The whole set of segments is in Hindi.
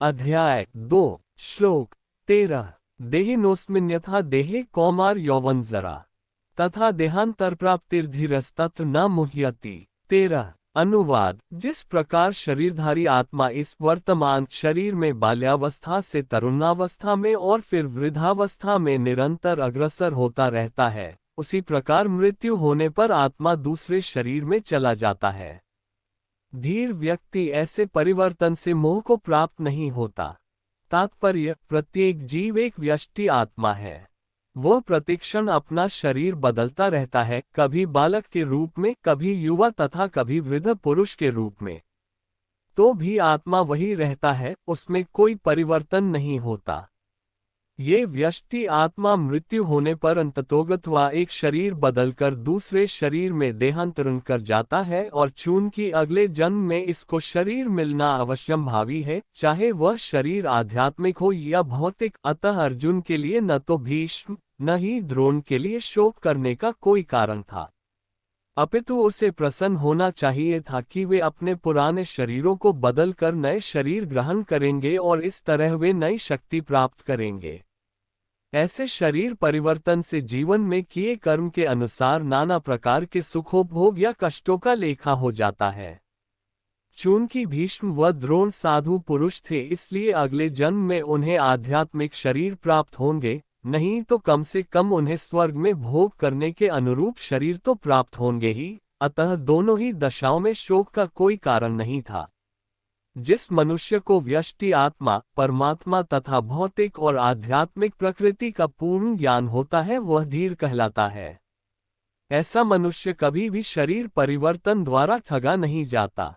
अध्याय 2 श्लोक 13। देहिनोऽस्मिन्यथा देहे कौमार यौवन जरा तथा देहांतरप्राप्तिर्धीरस्तत्र न मुह्यति। 13। अनुवाद। जिस प्रकार शरीरधारी आत्मा इस वर्तमान शरीर में बाल्यावस्था से तरुणावस्था में और फिर वृद्धावस्था में निरंतर अग्रसर होता रहता है, उसी प्रकार मृत्यु होने पर आत्मा दूसरे शरीर में चला जाता है। धीर व्यक्ति ऐसे परिवर्तन से मोह को प्राप्त नहीं होता। तात्पर्य: प्रत्येक जीव एक व्यष्टि आत्मा है। वह प्रतिक्षण अपना शरीर बदलता रहता है, कभी बालक के रूप में, कभी युवा तथा कभी वृद्ध पुरुष के रूप में। तो भी आत्मा वही रहता है, उसमें कोई परिवर्तन नहीं होता। ये व्यष्टि आत्मा मृत्यु होने पर अंततोगत्वा एक शरीर बदलकर दूसरे शरीर में देहांतरण कर जाता है और चूंकि अगले जन्म में इसको शरीर मिलना अवश्यंभावी है, चाहे वह शरीर आध्यात्मिक हो या भौतिक। अतः अर्जुन के लिए न तो भीष्म न ही द्रोण के लिए शोक करने का कोई कारण था, अपितु उसे प्रसन्न होना चाहिए था कि वे अपने पुराने शरीरों को बदलकर नए शरीर ग्रहण करेंगे और इस तरह वे नई शक्ति प्राप्त करेंगे। ऐसे शरीर परिवर्तन से जीवन में किए कर्म के अनुसार नाना प्रकार के सुखोपभोग या कष्टों का लेखा हो जाता है। चूंकि भीष्म व द्रोण साधु पुरुष थे, इसलिए अगले जन्म में उन्हें आध्यात्मिक शरीर प्राप्त होंगे, नहीं तो कम से कम उन्हें स्वर्ग में भोग करने के अनुरूप शरीर तो प्राप्त होंगे ही। अतः दोनों ही दशाओं में शोक का कोई कारण नहीं था। जिस मनुष्य को व्यष्टि आत्मा, परमात्मा तथा भौतिक और आध्यात्मिक प्रकृति का पूर्ण ज्ञान होता है, वह धीर कहलाता है। ऐसा मनुष्य कभी भी शरीर परिवर्तन द्वारा ठगा नहीं जाता।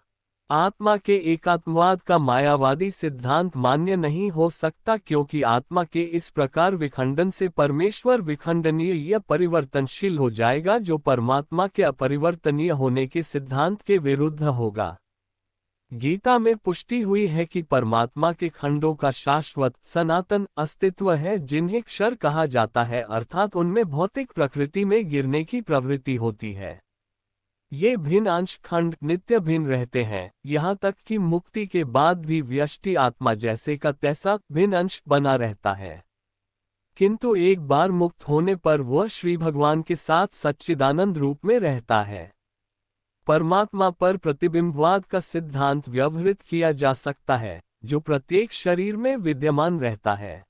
आत्मा के एकात्मवाद का मायावादी सिद्धांत मान्य नहीं हो सकता, क्योंकि आत्मा के इस प्रकार विखंडन से परमेश्वर विखंडनीय या परिवर्तनशील हो जाएगा, जो परमात्मा के अपरिवर्तनीय होने के सिद्धांत के विरुद्ध होगा। गीता में पुष्टि हुई है कि परमात्मा के खंडों का शाश्वत सनातन अस्तित्व है, जिन्हें क्षर कहा जाता है, अर्थात उनमें भौतिक प्रकृति में गिरने की प्रवृत्ति होती है। ये भिन्न अंश खंड नित्य भिन्न रहते हैं, यहाँ तक कि मुक्ति के बाद भी व्यष्टि आत्मा जैसे का तैसा भिन्न अंश बना रहता है, किंतु एक बार मुक्त होने पर वह श्री भगवान के साथ सच्चिदानंद रूप में रहता है। परमात्मा पर प्रतिबिंबवाद का सिद्धांत व्यवहृत किया जा सकता है, जो प्रत्येक शरीर में विद्यमान रहता है।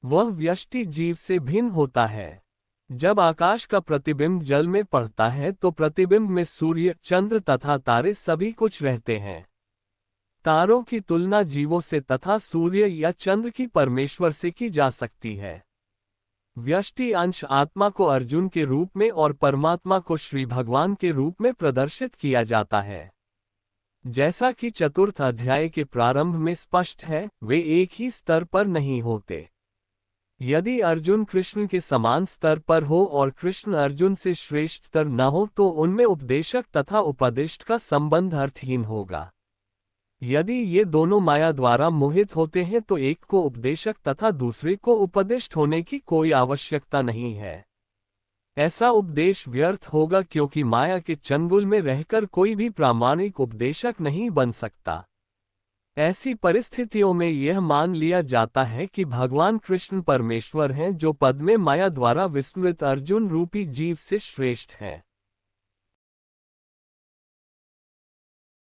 वह व्यष्टि जीव से भिन्न होता है। जब आकाश का प्रतिबिंब जल में पड़ता है तो प्रतिबिंब में सूर्य, चंद्र तथा तारे सभी कुछ रहते हैं। तारों की तुलना जीवों से तथा सूर्य या चंद्र की परमेश्वर से की जा सकती है। व्यष्टि अंश आत्मा को अर्जुन के रूप में और परमात्मा को श्री भगवान के रूप में प्रदर्शित किया जाता है। जैसा कि चतुर्थ अध्याय के प्रारंभ में स्पष्ट है, वे एक ही स्तर पर नहीं होते। यदि अर्जुन कृष्ण के समान स्तर पर हो और कृष्ण अर्जुन से श्रेष्ठ स्तर न हो, तो उनमें उपदेशक तथा उपदिष्ट का संबंध अर्थहीन होगा। यदि ये दोनों माया द्वारा मोहित होते हैं तो एक को उपदेशक तथा दूसरे को उपदिष्ट होने की कोई आवश्यकता नहीं है। ऐसा उपदेश व्यर्थ होगा, क्योंकि माया के चंगुल में रहकर कोई भी प्रामाणिक उपदेशक नहीं बन सकता। ऐसी परिस्थितियों में यह मान लिया जाता है कि भगवान कृष्ण परमेश्वर हैं, जो पद में माया द्वारा विस्मृत अर्जुन रूपी जीव से श्रेष्ठ हैं।